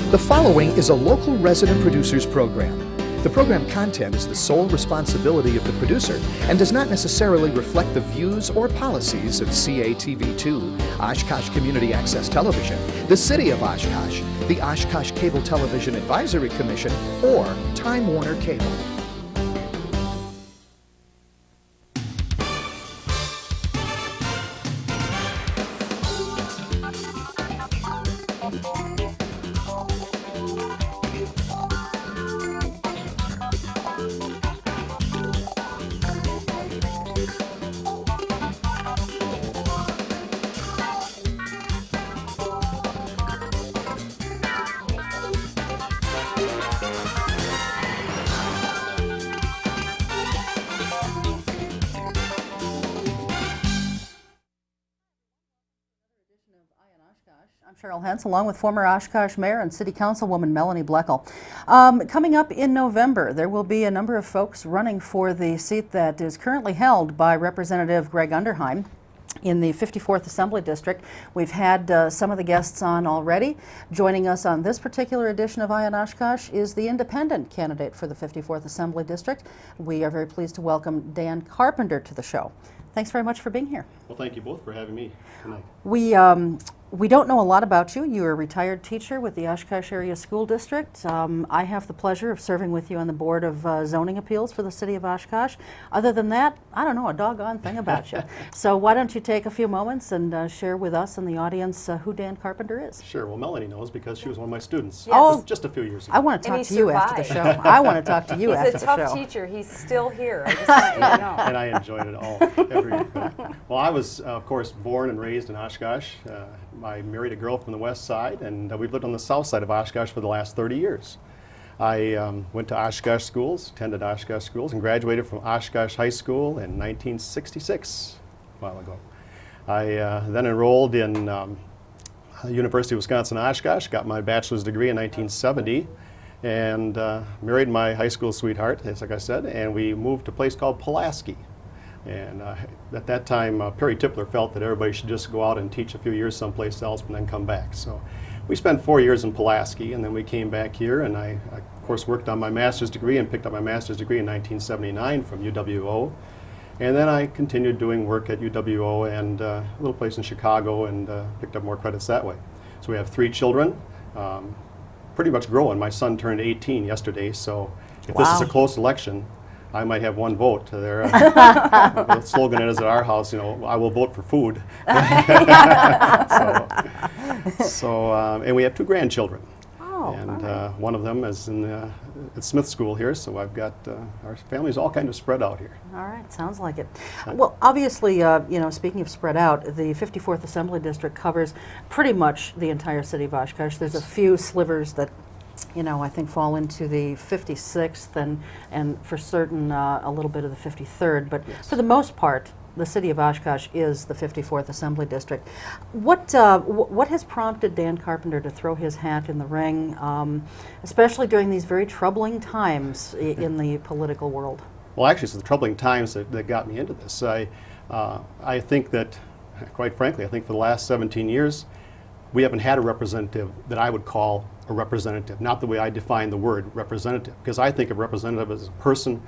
The following is a local resident producers program. The program content is the sole responsibility of the producer and does not necessarily reflect the views or policies of CATV2, Oshkosh Community Access Television, the City of Oshkosh, the Oshkosh Cable Television Advisory Commission, or Time Warner Cable. I'm Cheryl, along with former Oshkosh Mayor and City Councilwoman Melanie Bloechl. Coming up in November, there will be a number of folks running for the seat that is currently held by Representative Greg Underheim in the 54th Assembly District. We've had some of the guests on already. Joining us on this particular edition of Eye on Oshkosh is the independent candidate for the 54th Assembly District. We are very pleased to welcome Dan Carpenter to the show. Thanks very much for being here. Well, thank you both for having me tonight. We don't know a lot about you. You're a retired teacher with the Oshkosh Area School District. I have the pleasure of serving with you on the Board of Zoning Appeals for the City of Oshkosh. Other than that, I don't know a doggone thing about you. So why don't you take a few moments and share with us and the audience who Dan Carpenter is? Sure. Well, Melanie knows because she was one of my students just a few years ago. I want to talk to you after the show. I want to talk to you after the show. He's a tough teacher. He's still here. I just want you to know. And I enjoyed it all. Well, I was, of course, born and raised in Oshkosh. I married a girl from the west side, and we've lived on the south side of Oshkosh for the last 30 years. I went to Oshkosh schools, attended Oshkosh schools, and graduated from Oshkosh High School in 1966, a while ago. I then enrolled in University of Wisconsin-Oshkosh, got my bachelor's degree in 1970, and married my high school sweetheart, like I said, and we moved to a place called Pulaski. And at that time, Perry Tipler felt that everybody should just go out and teach a few years someplace else and then come back. So we spent 4 years in Pulaski, and then we came back here, and I of course, worked on my master's degree and picked up my master's degree in 1979 from UWO. And then I continued doing work at UWO and a little place in Chicago and picked up more credits that way. So we have 3 children, pretty much growing. My son turned 18 yesterday, so if this is a close election, I might have 1 vote. The slogan is at our house, you know, I will vote for food. And we have 2 grandchildren. Oh, and right. One of them is in at Smith School here, so I've got, our family's all kind of spread out here. All right, sounds like it. Well, obviously, you know, speaking of spread out, the 54th Assembly District covers pretty much the entire city of Oshkosh. There's a few slivers that, you know, I think fall into the 56th and for certain a little bit of the 53rd, but for the most part, the city of Oshkosh is the 54th Assembly District. What has prompted Dan Carpenter to throw his hat in the ring, especially during these very troubling times in the political world? Well, actually, it's the troubling times that got me into this. I think that, quite frankly, I think for the last 17 years, we haven't had a representative that I would call a representative, not the way I define the word representative, because I think of representative as a person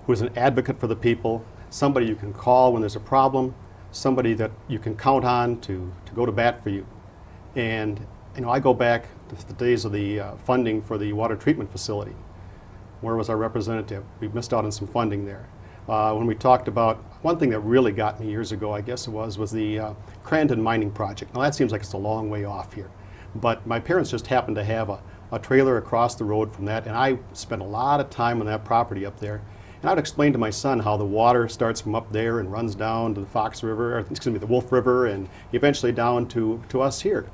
who is an advocate for the people, somebody you can call when there's a problem, somebody that you can count on to go to bat for you. And you know, I go back to the days of the funding for the water treatment facility. Where was our representative? We missed out on some funding there. When we talked about, one thing that really got me years ago, I guess it was the Crandon mining project. Now that seems like it's a long way off here, but my parents just happened to have a trailer across the road from that, and I spent a lot of time on that property up there. And I would explain to my son how the water starts from up there and runs down to the the Wolf River, and eventually down to us here.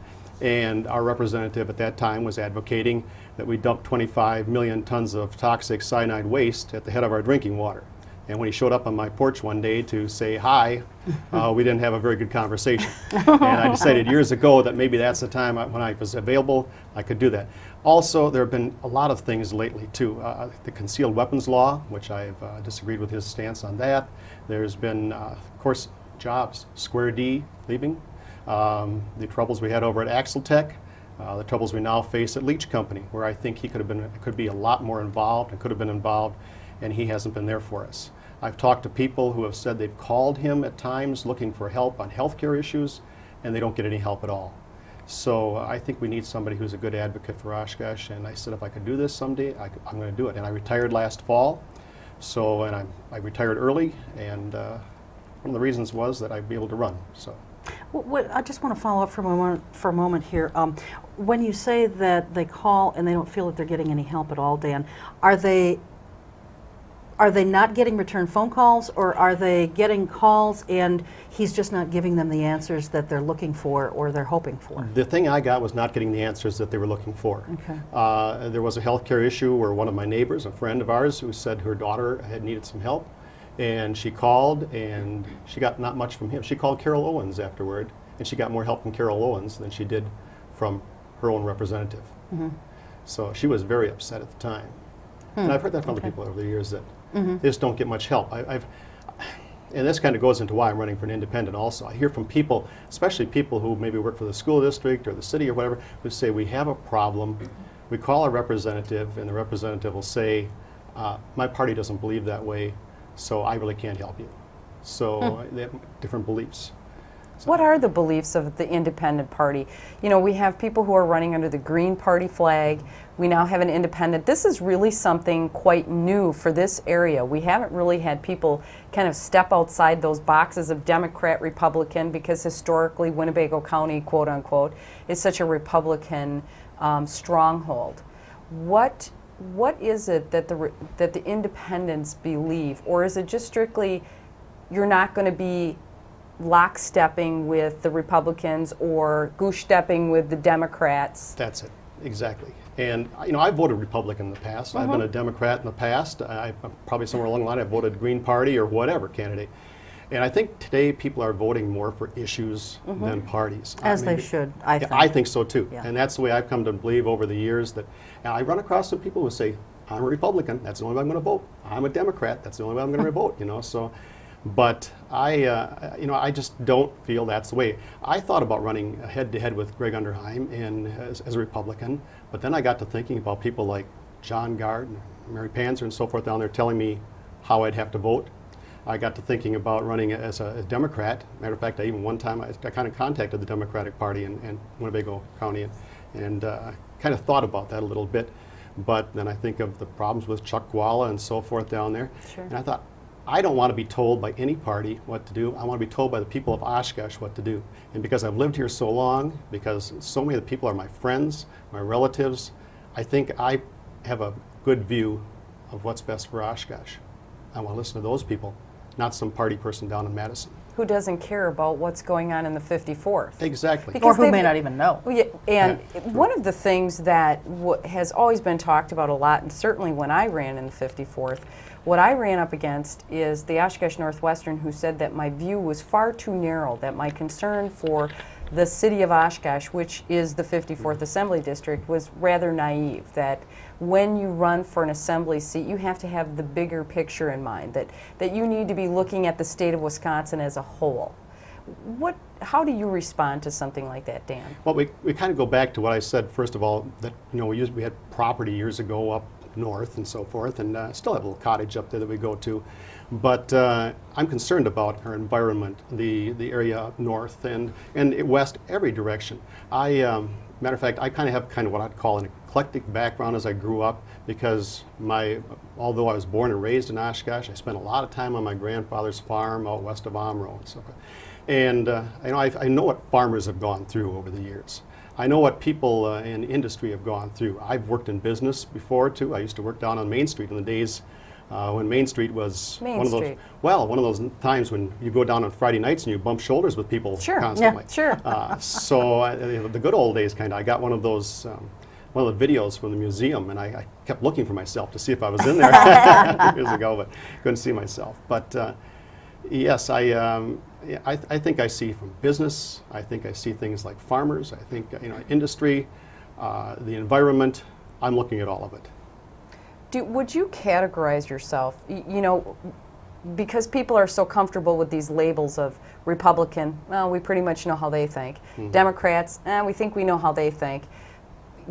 And our representative at that time was advocating that we dump 25 million tons of toxic cyanide waste at the head of our drinking water. And when he showed up on my porch one day to say hi, we didn't have a very good conversation. And I decided years ago that maybe that's the time when I was available, I could do that. Also, there have been a lot of things lately too. The concealed weapons law, which I've disagreed with his stance on that. There's been, of course, jobs, Square D leaving. The troubles we had over at Axle Tech. The troubles we now face at Leach Company, where I think he could be a lot more involved and could have been involved, and he hasn't been there for us. I've talked to people who have said they've called him at times looking for help on healthcare issues, and they don't get any help at all. So I think we need somebody who's a good advocate for Oshkosh, and I said if I could do this someday, I'm going to do it. And I retired last fall, and I retired early, and one of the reasons was that I'd be able to run. So. I just want to follow up for a moment here. When you say that they call and they don't feel that they're getting any help at all, Dan, are they not getting return phone calls, or are they getting calls and he's just not giving them the answers that they're looking for or they're hoping for? The thing I got was not getting the answers that they were looking for. Okay. There was a healthcare issue where one of my neighbors, a friend of ours, who said her daughter had needed some help, and she called and she got not much from him. She called Cheryl Owens afterward, and she got more help from Cheryl Owens than she did from her own representative. Mm-hmm. So she was very upset at the time. And I've heard that from other people over the years that they just don't get much help. And this kind of goes into why I'm running for an independent also. I hear from people, especially people who maybe work for the school district or the city or whatever, who say we have a problem. We call our representative, and the representative will say, my party doesn't believe that way, so I really can't help you. So they have different beliefs. So What are the beliefs of the independent party? You know, we have people who are running under the Green Party flag. We now have an independent. This is really something quite new for this area. We haven't really had people kind of step outside those boxes of Democrat, Republican, because historically Winnebago County, quote unquote, is such a Republican stronghold. What is it that the independents believe, or is it just strictly you're not going to be lockstepping with the Republicans or goose-stepping with the Democrats? that's it, exactly. And you know, I voted Republican in the past. I've been a Democrat in the past. I'm probably somewhere along the line I voted Green Party or whatever candidate. And I think today people are voting more for issues than parties. As they should, I think. I think so too. Yeah. And that's the way I've come to believe over the years that, and I run across some people who say, I'm a Republican, that's the only way I'm going to vote. I'm a Democrat, that's the only way I'm going to vote, you know. So, but I just don't feel that's the way. I thought about running head-to-head with Greg Underheim as a Republican, but then I got to thinking about people like John Gard and Mary Panzer and so forth down there telling me how I'd have to vote. I got to thinking about running as a Democrat. Matter of fact, one time I kind of contacted the Democratic Party in Winnebago County and kind of thought about that a little bit. But then I think of the problems with Chuck Gwala and so forth down there. Sure. And I thought, I don't want to be told by any party what to do. I want to be told by the people of Oshkosh what to do. And because I've lived here so long, because so many of the people are my friends, my relatives, I think I have a good view of what's best for Oshkosh. I want to listen to those people, not some party person down in Madison. Who doesn't care about what's going on in the 54th? Exactly. Because Or who may they've- not even know. Well, yeah, and one of the things that has always been talked about a lot, and certainly when I ran in the 54th, what I ran up against is the Oshkosh Northwestern, who said that my view was far too narrow, that my concern for the city of Oshkosh, which is the 54th Assembly District, was rather naive, that when you run for an assembly seat, you have to have the bigger picture in mind, that you need to be looking at the state of Wisconsin as a whole. How do you respond to something like that, Dan? Well, we kind of go back to what I said, first of all, that we had property years ago up north and so forth, and still have a little cottage up there that we go to. But I'm concerned about our environment, the area up north and west, every direction. Matter of fact, I kind of have what I'd call an eclectic background as I grew up, because although I was born and raised in Oshkosh, I spent a lot of time on my grandfather's farm out west of Omro and so forth. And I know what farmers have gone through over the years. I know what people in industry have gone through. I've worked in business before too. I used to work down on Main Street in the days when Main Street was one of those times when you go down on Friday nights and you bump shoulders with people constantly. Yeah, sure. So the good old days I got one of those, one of the videos from the museum, and I kept looking for myself to see if I was in there years ago, but couldn't see myself. But yes, I think I see from business. I think I see things like farmers. I think industry, the environment. I'm looking at all of it. Would you categorize yourself, because people are so comfortable with these labels of Republican, well, we pretty much know how they think. Democrats, we think we know how they think.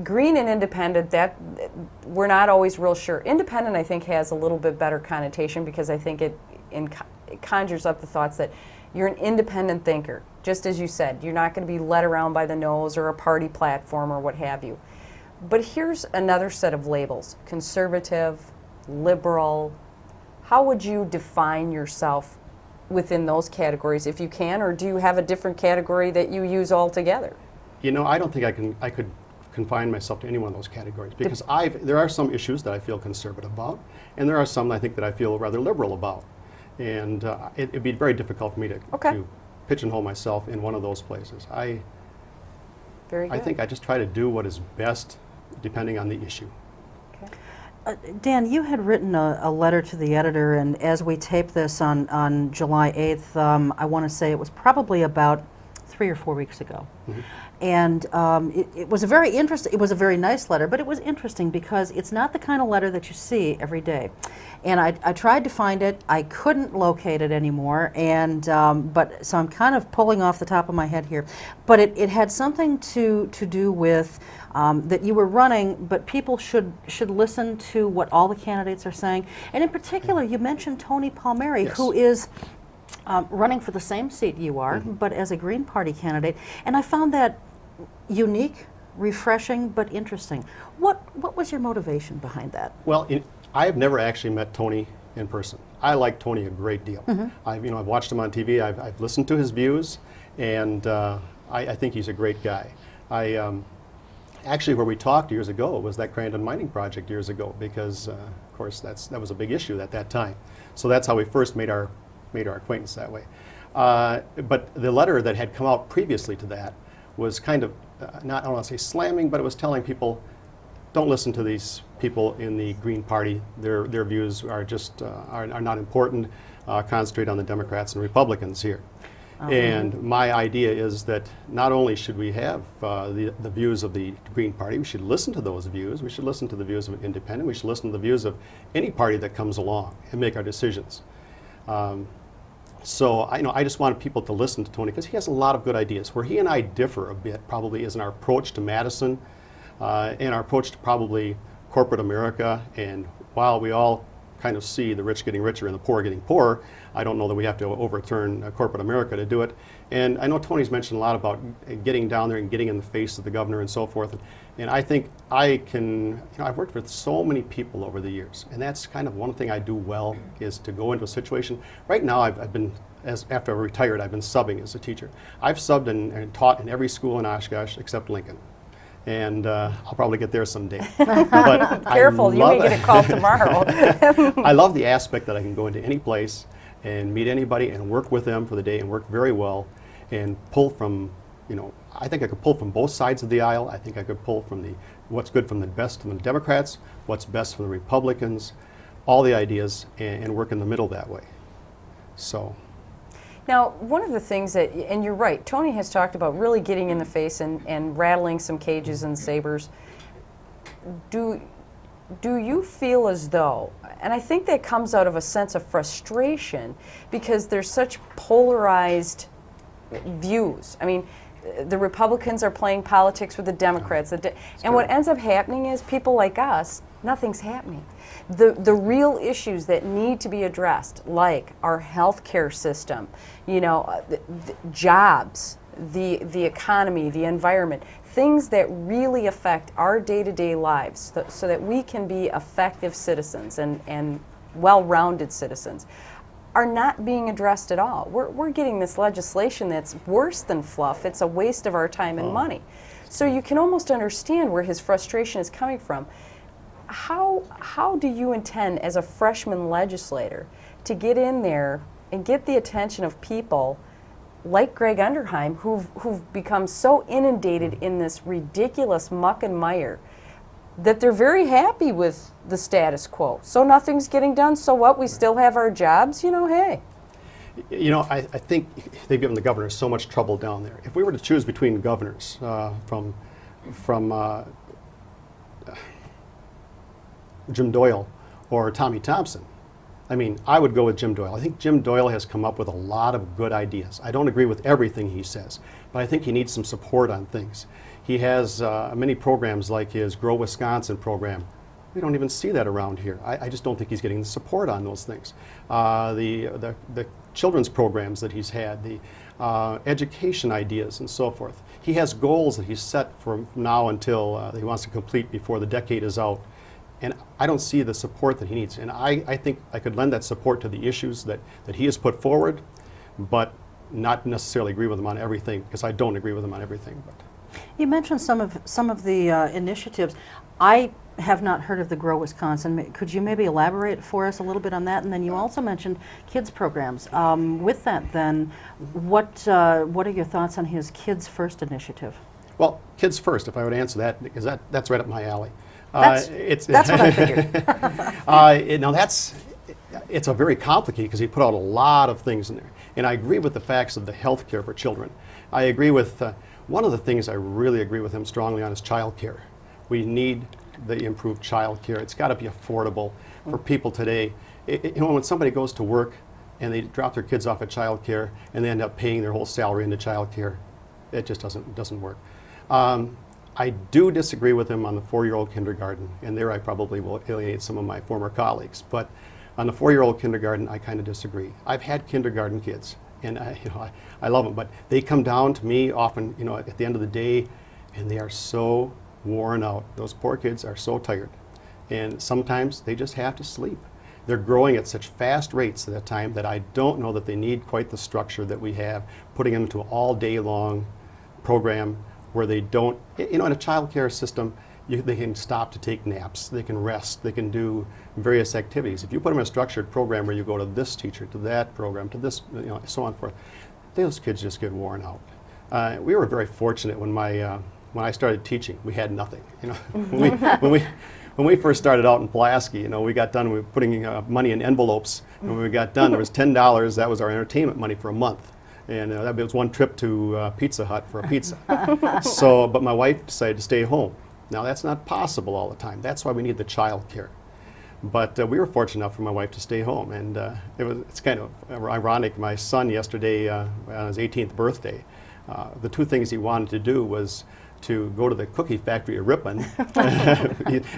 green and independent, that we're not always real sure. Independent, I think, has a little bit better connotation because I think it conjures up the thoughts that you're an independent thinker. Just as you said, you're not going to be led around by the nose or a party platform or what have you. But here's another set of labels: conservative, liberal. How would you define yourself within those categories, if you can, or do you have a different category that you use altogether? You know, I don't think I could confine myself to any one of those categories because there are some issues that I feel conservative about, and there are some I think that I feel rather liberal about, and it'd be very difficult for me to pigeonhole myself in one of those places. Very good. I think I just try to do what is best depending on the issue. Dan, you had written a letter to the editor, and as we tape this on July 8th, I want to say it was probably about 3 or 4 weeks ago. Mm-hmm. And it was a very interesting, it was a very nice letter, but it was interesting because it's not the kind of letter that you see every day. And I tried to find it, I couldn't locate it anymore, and so I'm kind of pulling off the top of my head here. But it had something to do with that you were running, but people should listen to what all the candidates are saying. And in particular, you mentioned Tony Palmieri, Yes. who is running for the same seat you are, but as a Green Party candidate. And I found that unique, refreshing, but interesting. What was your motivation behind that? Well, I have never actually met Tony in person. I like Tony a great deal. I've watched him on TV. I've listened to his views, and I think he's a great guy. Actually, where we talked years ago was that Crandon mining project years ago, because of course that was a big issue at that time. So that's how we first made our acquaintance that way. But the letter that had come out previously to that was kind of not, I don't want to say slamming, but it was telling people, don't listen to these people in the Green Party. Their views are just are not important. Concentrate on the Democrats and Republicans here. And my idea is that not only should we have the views of the Green Party, we should listen to those views. We should listen to the views of independent. We should listen to the views of any party that comes along and make our decisions. So I just wanted people to listen to Tony because he has a lot of good ideas. Where he and I differ a bit probably is in our approach to Madison and our approach to probably corporate America. And while we all kind of see the rich getting richer and the poor getting poorer, I don't know that we have to overturn corporate America to do it. And I know Tony's mentioned a lot about getting down there and getting in the face of the governor and so forth. And I think I can, I've worked with so many people over the years, and that's kind of one thing I do well, is to go into a situation. Right now I've been, after I retired, I've been subbing as a teacher. I've subbed and taught in every school in Oshkosh except Lincoln. And I'll probably get there someday. But Careful, you may get a call tomorrow. I love the aspect that I can go into any place and meet anybody and work with them for the day and work very well and pull from, I think I could pull from both sides of the aisle. I think I could pull from what's good from the best from the Democrats, what's best from the Republicans, all the ideas, and work in the middle that way. So. Now, one of the things that, and you're right, Tony has talked about really getting in the face and rattling some cages and sabers. Do you feel as though, and I think that comes out of a sense of frustration because there's such polarized views. I mean, the Republicans are playing politics with the Democrats, and what ends up happening is people like us, nothing's happening. The real issues that need to be addressed, like our healthcare system, the jobs, the economy, the environment, things that really affect our day-to-day lives so that we can be effective citizens and well-rounded citizens, are not being addressed at all. We're getting this legislation that's worse than fluff. It's a waste of our time and money. So you can almost understand where his frustration is coming from. How do you intend, as a freshman legislator, to get in there and get the attention of people like Greg Underheim, who've become so inundated in this ridiculous muck and mire that they're very happy with the status quo? So nothing's getting done, so what? We still have our jobs, hey. I think they've given the governor so much trouble down there. If we were to choose between governors from Jim Doyle or Tommy Thompson, I would go with Jim Doyle. I think Jim Doyle has come up with a lot of good ideas. I don't agree with everything he says, but I think he needs some support on things. He has many programs like his Grow Wisconsin program. We don't even see that around here. I just don't think he's getting the support on those things. The children's programs that he's had, the education ideas and so forth. He has goals that he's set from now until he wants to complete before the decade is out. And I don't see the support that he needs. And I think I could lend that support to the issues that he has put forward, but not necessarily agree with him on everything, because I don't agree with him on everything. But You mentioned some of the initiatives. I have not heard of the Grow Wisconsin. Could you maybe elaborate for us a little bit on that? And then you also mentioned kids programs. With that, then, what are your thoughts on his Kids First initiative? well, Kids First, if I would answer that, because that's right up my alley. That's what I figured. It's a very complicated, because he put out a lot of things in there. And I agree with the facts of the health care for children. I agree with, one of the things I really agree with him strongly on is child care. We need the improved child care. It's got to be affordable for people today. When somebody goes to work and they drop their kids off at child care and they end up paying their whole salary into child care, it just doesn't work. I do disagree with him on the 4-year-old kindergarten, and there I probably will alienate some of my former colleagues. But on the 4-year-old kindergarten, I kind of disagree. I've had kindergarten kids, and I love them, but they come down to me often, at the end of the day, and they are so worn out. Those poor kids are so tired, and sometimes they just have to sleep. They're growing at such fast rates at that time that I don't know that they need quite the structure that we have, putting them into an all-day-long program where they don't, in a child care system, they can stop to take naps, they can rest, they can do various activities. If you put them in a structured program where you go to this teacher, to that program, to this, so on and forth, those kids just get worn out. We were very fortunate when when I started teaching. We had nothing. When we first started out in Pulaski, we got done with putting money in envelopes. And when we got done, there was $10. That was our entertainment money for a month. And that was one trip to Pizza Hut for a pizza. But my wife decided to stay home. Now that's not possible all the time. That's why we need the child care. But we were fortunate enough for my wife to stay home, and it's kind of ironic. My son yesterday, on his 18th birthday, the two things he wanted to do was to go to the cookie factory at Ripon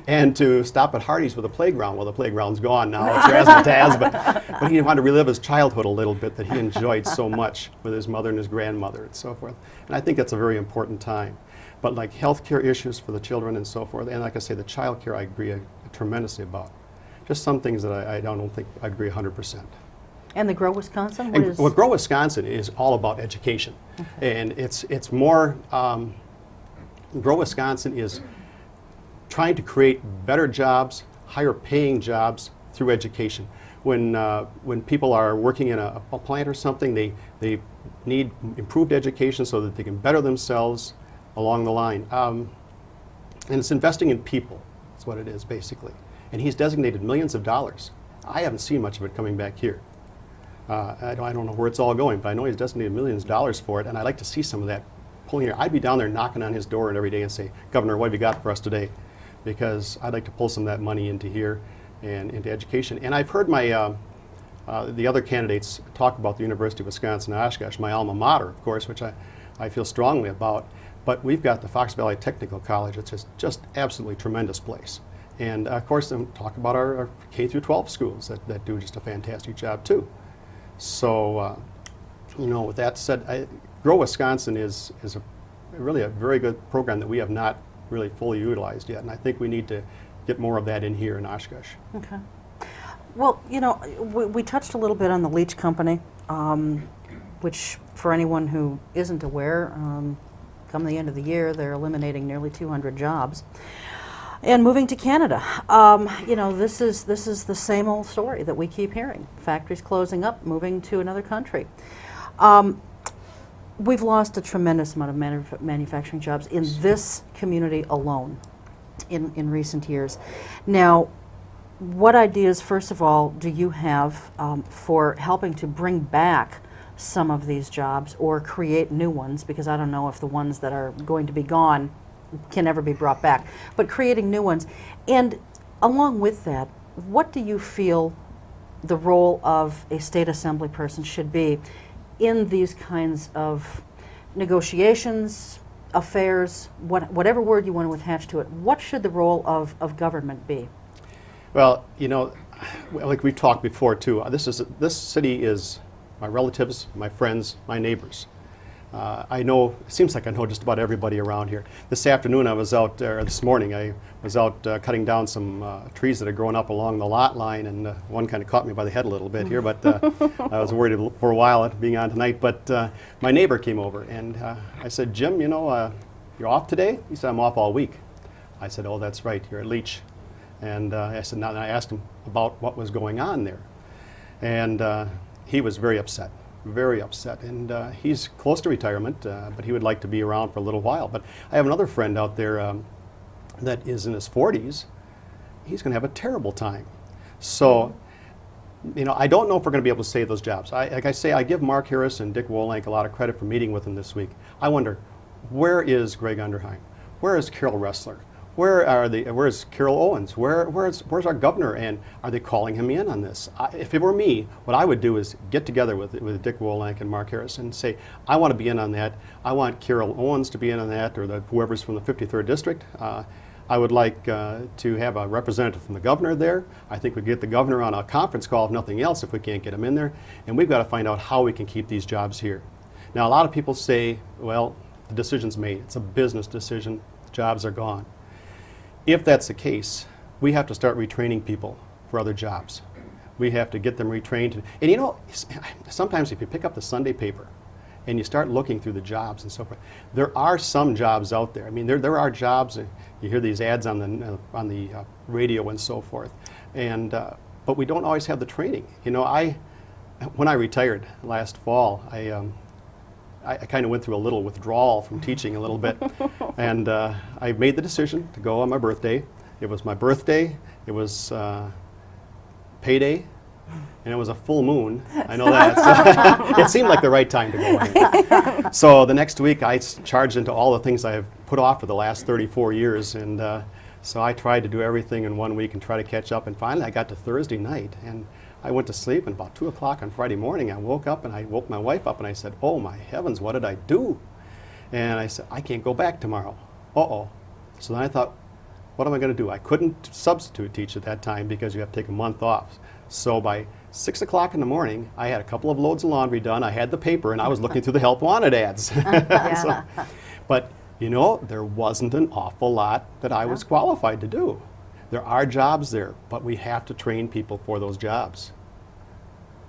and to stop at Hardee's for the playground. Well, the playground's gone now, it's razzmatazz, but he wanted to relive his childhood a little bit that he enjoyed so much with his mother and his grandmother and so forth. And I think that's a very important time. But like health care issues for the children and so forth, and like I say, the child care I agree tremendously about. Just some things that I don't think I agree 100%. And the Grow Wisconsin? Well, Grow Wisconsin is all about education. Okay. And it's more, Grow Wisconsin is trying to create better jobs, higher paying jobs through education. When people are working in a plant or something, they need improved education so that they can better themselves along the line. And it's investing in people, that's what it is basically. And he's designated millions of dollars. I haven't seen much of it coming back here. I don't know where it's all going, but I know he's designated millions of dollars for it, and I'd like to see some of that pulling here. I'd be down there knocking on his door every day and say, Governor, what have you got for us today? Because I'd like to pull some of that money into here and into education. And I've heard the other candidates talk about the University of Wisconsin-Oshkosh, my alma mater, of course, which I feel strongly about. But we've got the Fox Valley Technical College. It's just absolutely tremendous place. And of course, then talk about our K through 12 schools that do just a fantastic job too. So, with that said, Grow Wisconsin is really a very good program that we have not really fully utilized yet, and I think we need to get more of that in here in Oshkosh. Okay. Well, we touched a little bit on the Leach Company, which for anyone who isn't aware, come the end of the year, they're eliminating nearly 200 jobs. And moving to Canada, this is the same old story that we keep hearing. Factories closing up, moving to another country. We've lost a tremendous amount of manufacturing jobs in this community alone in recent years. Now, what ideas, first of all, do you have for helping to bring back some of these jobs or create new ones? Because I don't know if the ones that are going to be gone can ever be brought back, but creating new ones. And along with that, what do you feel the role of a state assembly person should be in these kinds of negotiations, affairs, whatever word you want to attach to it, what should the role of government be? Well, you know, like we've talked before too, this city is my relatives, my friends, my neighbors. I know, it seems like I know just about everybody around here. This afternoon I was out, or this morning I was out cutting down some trees that are growing up along the lot line, and one kind of caught me by the head a little bit here, but I was worried for a while at being on tonight. But my neighbor came over and I said, Jim, you know, you're off today? He said, I'm off all week. I said, oh, that's right, you're at Leach. And I said, now, and I asked him about what was going on there. And he was very upset. And he's close to retirement, but he would like to be around for a little while. But I have another friend out there that is in his 40s. He's going to have a terrible time. So, you know, I don't know if we're going to be able to save those jobs. Like I say, I give Mark Harris and Dick Wolank a lot of credit for meeting with him this week. I wonder, where is Greg Underheim? Where is Carol Ressler? Where's Carol Owens? Where's our governor? And are they calling him in on this? If it were me, what I would do is get together with Dick Wolank and Mark Harris and say, I want to be in on that. I want Carol Owens to be in on that, or whoever's from the 53rd District. I would like to have a representative from the governor there. I think we'd get the governor on a conference call, if nothing else, if we can't get him in there. And we've got to find out how we can keep these jobs here. Now, a lot of people say, well, the decision's made. It's a business decision. The jobs are gone. If that's the case, we have to start retraining people for other jobs. We have to get them retrained. And you know, sometimes if you pick up the Sunday paper and you start looking through the jobs and so forth, there are some jobs out there. I mean, there are jobs, you hear these ads on the radio and so forth, and but we don't always have the training. You know, when I retired last fall, I kind of went through a little withdrawal from teaching a little bit, and I made the decision to go on my birthday. It was my birthday, it was payday, and it was a full moon. I know that. So it seemed like the right time to go in. So the next week I charged into all the things I've put off for the last 34 years, and so I tried to do everything in 1 week and try to catch up, and finally I got to Thursday night, and I went to sleep, and about 2 o'clock on Friday morning, I woke up and I woke my wife up and I said, oh my heavens, what did I do? And I said, I can't go back tomorrow. Uh-oh. So then I thought, what am I going to do? I couldn't substitute teach at that time because you have to take a month off. So by 6 o'clock in the morning, I had a couple of loads of laundry done, I had the paper, and I was looking through the help wanted ads. But, you know, there wasn't an awful lot that I was qualified to do. There are jobs there, but we have to train people for those jobs.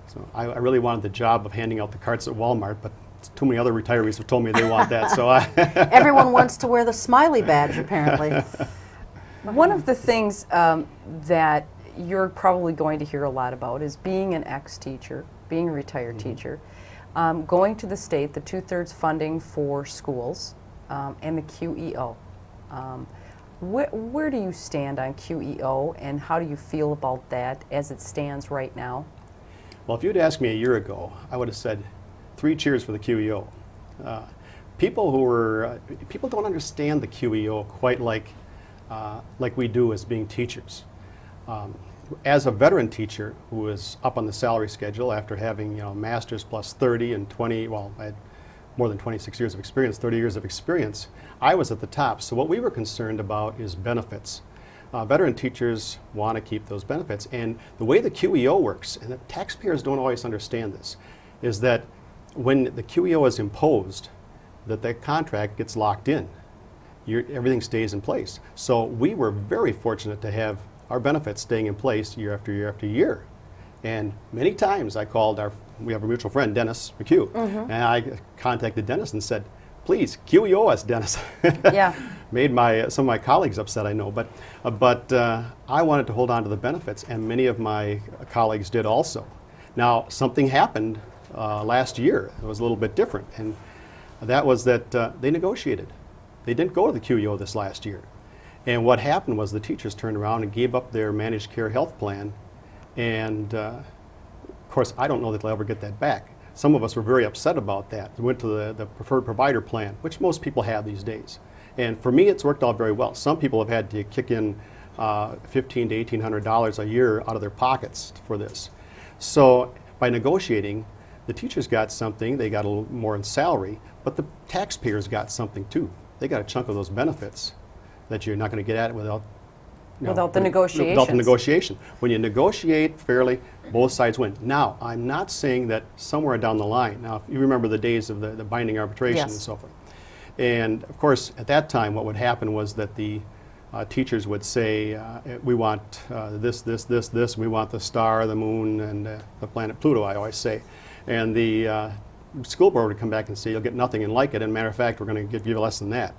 So I really wanted the job of handing out the carts at Walmart, but too many other retirees have told me they want that. So Everyone wants to wear the smiley badge, apparently. One of the things that you're probably going to hear a lot about is being an ex-teacher, being a retired teacher, going to the state, the 2/3 funding for schools, and the QEO. Where do you stand on QEO, and how do you feel about that as it stands right now? Well, if you'd asked me a year ago, I would have said 3 cheers for the QEO. People don't understand the QEO quite like we do as being teachers. As a veteran teacher who was up on the salary schedule after having, you know, master's plus 30 and 20, well, I had more than 26 years of experience, 30 years of experience, I was at the top. So what we were concerned about is benefits. Veteran teachers want to keep those benefits. And the way the QEO works, and the taxpayers don't always understand this, is that when the QEO is imposed, that contract gets locked in. Everything stays in place. So we were very fortunate to have our benefits staying in place year after year after year. And many times I called we have a mutual friend, Dennis McHugh, and I contacted Dennis and said, please, QEO us, Dennis. Yeah. Made some of my colleagues upset, I know, but I wanted to hold on to the benefits, and many of my colleagues did also. Now, something happened last year. It was a little bit different, and that was that they negotiated. They didn't go to the QEO this last year. And what happened was the teachers turned around and gave up their managed care health plan, and of course, I don't know that they'll ever get that back. Some of us were very upset about that. We went to the preferred provider plan, which most people have these days. And for me, it's worked out very well. Some people have had to kick in $1,500 to $1,800 a year out of their pockets for this. So by negotiating, the teachers got something, they got a little more in salary, But the taxpayers got something too. They got a chunk of those benefits that you're not going to get at it without Without the negotiations. Without the negotiation. When you negotiate fairly, both sides win. Now, I'm not saying that somewhere down the line, now if you remember the days of the binding arbitration Yes. and so forth. And of course, at that time, what would happen was that the teachers would say, we want this, we want the star, the moon, and the planet Pluto, I always say. And the school board would come back and say, you'll get nothing and like it, and matter of fact, we're going to give you less than that.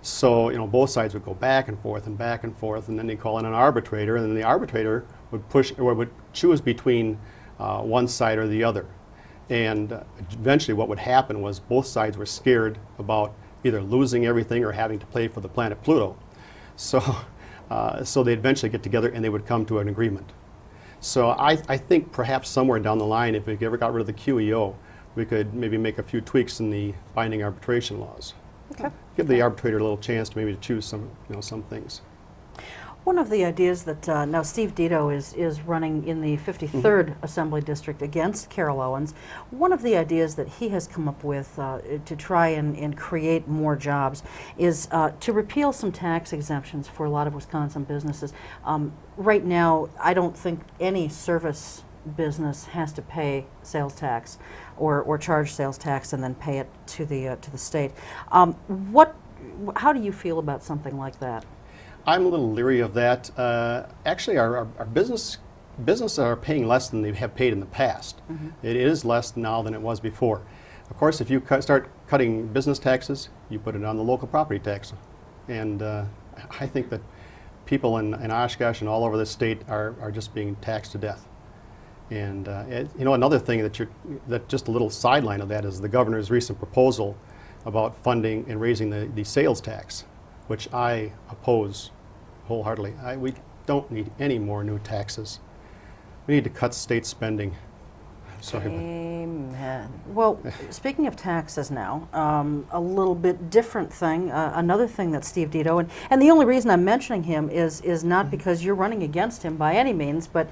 So, both sides would go back and forth, and then they call in an arbitrator, and then the arbitrator would push, or would choose between one side or the other. And eventually what would happen was both sides were scared about either losing everything or having to pay for the planet Pluto. So, so they'd eventually get together and they would come to an agreement. So I think perhaps somewhere down the line, if we ever got rid of the QEO, we could maybe make a few tweaks in the binding arbitration laws. Okay. Give the arbitrator a little chance to maybe to choose some things. One of the ideas that now Steve Dito is running in the 53rd Assembly District against Carol Owens. One of the ideas that he has come up with to try and create more jobs is to repeal some tax exemptions for a lot of Wisconsin businesses. Right now, I don't think any service business has to pay sales tax or charge sales tax and then pay it to the state. How do you feel about something like that? I'm a little leery of that. Actually, our businesses are paying less than they have paid in the past. It is less now than it was before. Of course, if you start cutting business taxes, you put it on the local property tax. And I think that people in Oshkosh and all over the state are just being taxed to death. And another thing that just a little sideline of that is the governor's recent proposal about funding and raising the sales tax, which I oppose wholeheartedly. We don't need any more new taxes. We need to cut state spending. Sorry. Amen. Well, speaking of taxes now, a little bit different thing, another thing that Steve Dito, and the only reason I'm mentioning him is not because you're running against him by any means, but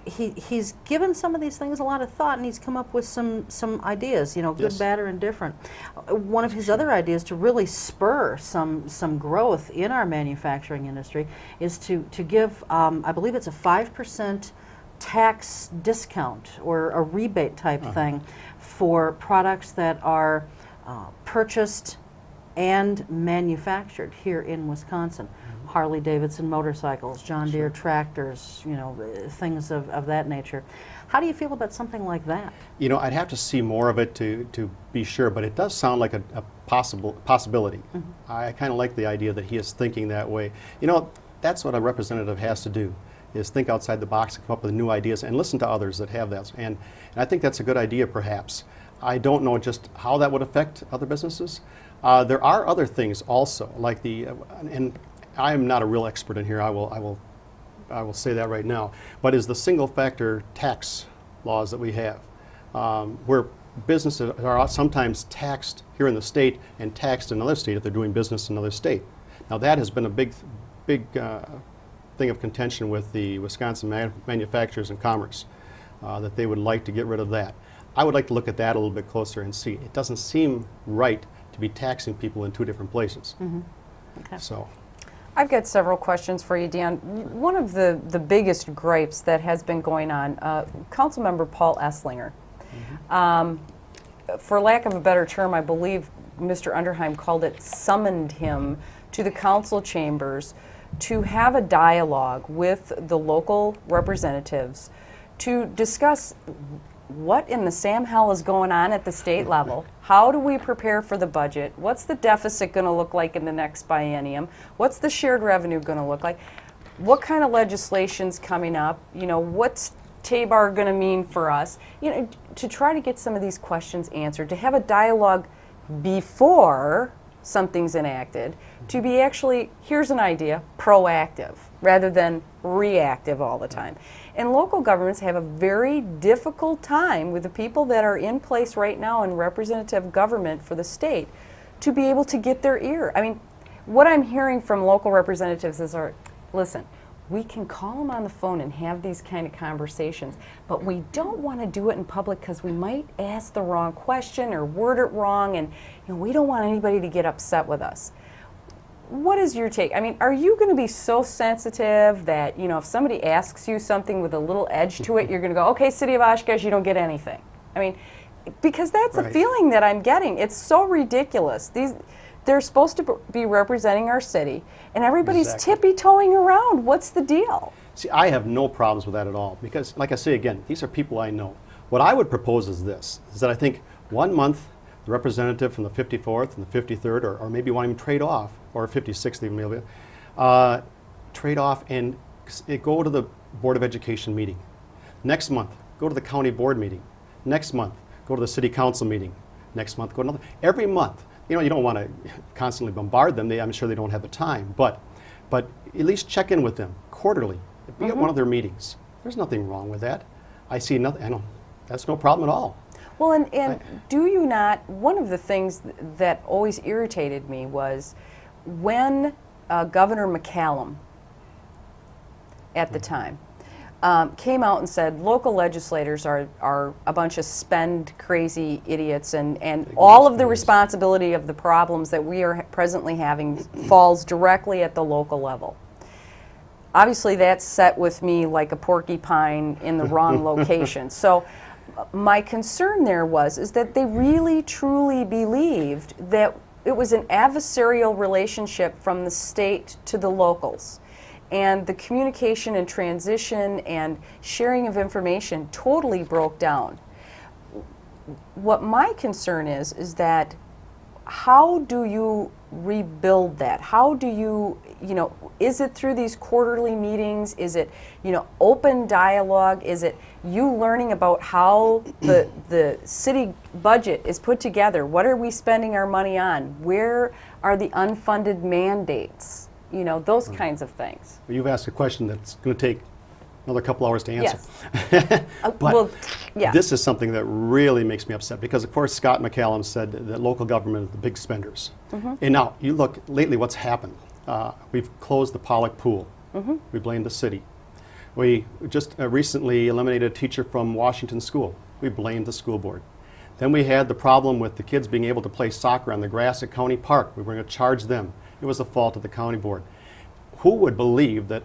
he's given some of these things a lot of thought, and he's come up with some ideas, good, Yes. bad, or indifferent. One of his other ideas to really spur some growth in our manufacturing industry is to give, I believe it's a 5% tax discount or a rebate type thing for products that are purchased and manufactured here in Wisconsin. Harley Davidson motorcycles, John Deere tractors, things of that nature. How do you feel about something like that? I'd have to see more of it to be sure, but it does sound like a possibility. I kind of like the idea that he is thinking that way. That's what a representative has to do, is think outside the box and come up with new ideas and listen to others that have that. And I think that's a good idea, perhaps. I don't know just how that would affect other businesses. There are other things also, like and I am not a real expert in here. I will say that right now. But is the single factor tax laws that we have, where businesses are sometimes taxed here in the state and taxed in another state if they're doing business in another state. Now that has been a big thing of contention with the Wisconsin Manufacturers and Commerce, that they would like to get rid of that. I would like to look at that a little bit closer and see. It doesn't seem right to be taxing people in two different places. Okay. So, I've got several questions for you, Dan. One of the biggest gripes that has been going on, Councilmember Paul Esslinger. For lack of a better term, I believe Mr. Underheim called it, summoned him to the council chambers to have a dialogue with the local representatives to discuss what in the Sam hell is going on at the state level. How do we prepare for the budget? What's the deficit going to look like in the next biennium? What's the shared revenue going to look like? What kind of legislation's coming up? What's TABAR going to mean for us? To try to get some of these questions answered, to have a dialogue before something's enacted, to be actually, here's an idea, proactive rather than reactive all the time. And local governments have a very difficult time with the people that are in place right now in representative government for the state to be able to get their ear. I mean, what I'm hearing from local representatives is, listen, we can call them on the phone and have these kind of conversations, but we don't want to do it in public because we might ask the wrong question or word it wrong, and we don't want anybody to get upset with us. What is your take? I mean, are you going to be so sensitive that, if somebody asks you something with a little edge to it, you're going to go, okay, City of Oshkosh, you don't get anything? I mean, because that's the feeling that I'm getting. It's so ridiculous. They're supposed to be representing our city, and everybody's tippy-toeing around. What's the deal? See, I have no problems with that at all because, like I say again, these are people I know. What I would propose is this, is that I think 1 month, the representative from the 54th and the 53rd, or maybe want to even trade off, or 56th even maybe, trade off and go to the Board of Education meeting. Next month, go to the county board meeting. Next month, go to the city council meeting. Next month, go to another. Every month. You don't want to constantly bombard them. I'm sure they don't have the time, but at least check in with them quarterly. Be at one of their meetings. There's nothing wrong with that. I see nothing. That's no problem at all. Well, and do you not? One of the things that always irritated me was when Governor McCallum, at the time, came out and said local legislators are a bunch of spend crazy idiots, and all of the responsibility of the problems that we are presently having falls directly at the local level. Obviously, that's set with me like a porcupine in the wrong location. So my concern there is that they really truly believed that it was an adversarial relationship from the state to the locals. And the communication and transition and sharing of information totally broke down. What my concern is that how do you rebuild that? How do you, is it through these quarterly meetings? Is it, open dialogue? Is it you learning about how the city budget is put together? What are we spending our money on? Where are the unfunded mandates? Those kinds of things. Well, you've asked a question that's going to take another couple hours to answer. Yes. But this is something that really makes me upset because, of course, Scott McCallum said that local government is the big spenders. And now, you look lately what's happened. We've closed the Pollock pool. We blame the city. We just recently eliminated a teacher from Washington School. We blamed the school board. Then we had the problem with the kids being able to play soccer on the grass at County Park. We were going to charge them. It was the fault of the county board. Who would believe that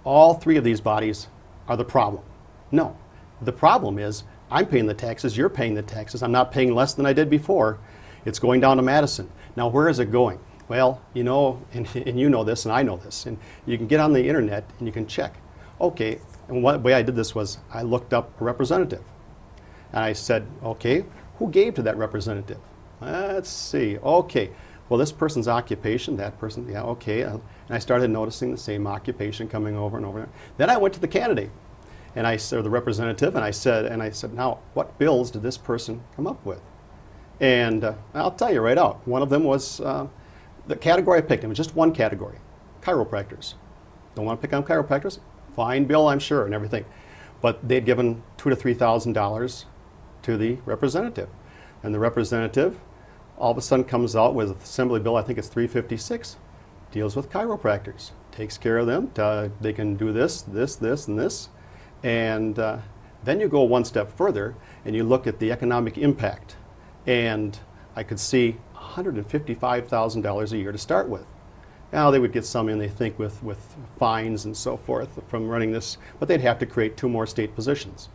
all three of these bodies are the problem? No. The problem is I'm paying the taxes, you're paying the taxes. I'm not paying less than I did before. It's going down to Madison. Now, where is it going? Well, and you know this and I know this, and you can get on the internet and you can check. Okay, and one way I did this was I looked up a representative. And I said, okay, who gave to that representative? Let's see. Okay. Well, this person's occupation, that person, yeah, okay. And I started noticing the same occupation coming over and over. Then I went to the candidate, and I said, the representative, and I said, now, what bills did this person come up with? And I'll tell you right out, one of them was the category I picked. It was just one category, chiropractors. Don't want to pick on chiropractors? Fine bill, I'm sure, and everything. But they'd given $2,000 to $3,000 to the representative, and the representative all of a sudden comes out with Assembly Bill, I think it's 356, deals with chiropractors, takes care of them. They can do this, this, this, and this. And then you go one step further and you look at the economic impact. And I could see $155,000 a year to start with. Now they would get some in, they think, with fines and so forth from running this, but they'd have to create 2 more state positions.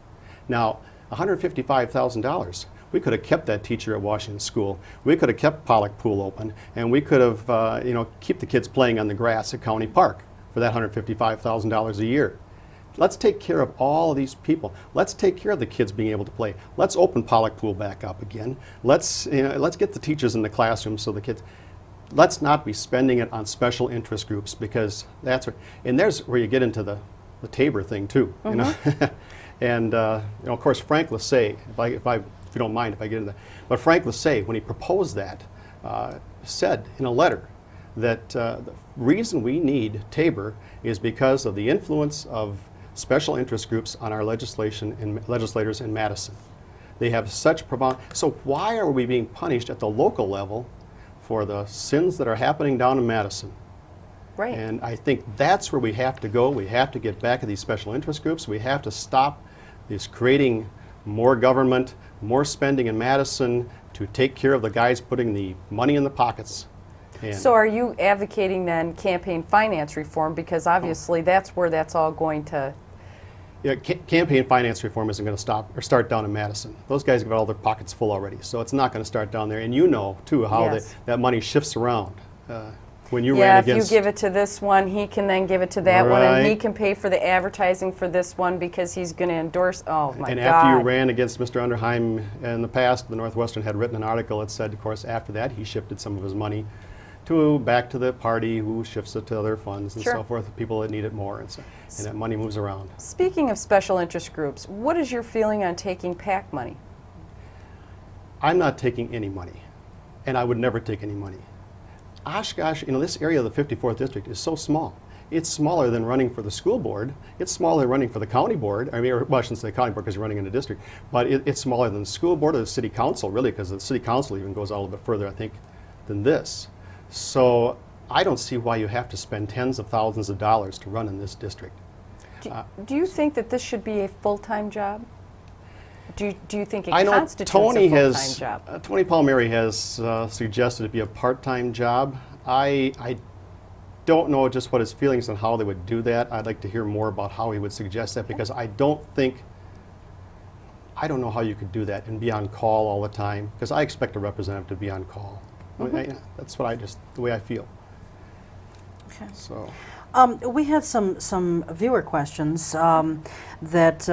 Now, $155,000. We could have kept that teacher at Washington School. We could have kept Pollock Pool open, and we could have, keep the kids playing on the grass at County Park for that $155,000 a year. Let's take care of all of these people. Let's take care of the kids being able to play. Let's open Pollock Pool back up again. Let's get the teachers in the classroom so the kids. Let's not be spending it on special interest groups because that's and there's where you get into the Tabor thing too. And of course, Frank Lassay, if you don't mind if I get into that. But Frank Lassay, when he proposed that, said in a letter that the reason we need Tabor is because of the influence of special interest groups on our legislation and legislators in Madison. They have such profound. So why are we being punished at the local level for the sins that are happening down in Madison? Right. And I think that's where we have to go. We have to get back at these special interest groups. We have to stop this creating more government, more spending in Madison to take care of the guys putting the money in the pockets. And So are you advocating then campaign finance reform? Because obviously that's where that's all going to, yeah, campaign finance reform isn't going to stop or start down in Madison. Those guys have got all their pockets full already, so it's not going to start down there. And you know, too, how Yes. that money shifts around. When you yeah, ran if against... you give it to this one, he can then give it to that one, and he Right. can pay for the advertising for this one because he's going to endorse, oh my And God. after you ran against Mr. Underheim in the past, the Northwestern had written an article that said, of course, after that, he shifted some of his money back to the party, who shifts it to other funds and Sure. so forth, people that need it more, and that money moves around. Speaking of special interest groups, what is your feeling on taking PAC money? I'm not taking any money, and I would never take any money. Oshkosh, this area of the 54th District is so small. It's smaller than running for the school board. It's smaller than running for the county board. I mean, well, I shouldn't say county board because you're running in a district, but it's smaller than the school board or the city council, really, because the city council even goes out a little bit further, I think, than this. So I don't see why you have to spend tens of thousands of dollars to run in this district. Do you think that this should be a full-time job? Do you think it I know constitutes Tony a full-time has, job? Tony Palmieri has suggested it be a part-time job. I don't know just what his feelings on how they would do that. I'd like to hear more about how he would suggest that, because I don't know how you could do that and be on call all the time, because I expect a representative to be on call. That's what the way I feel. Okay. So. We had some viewer questions that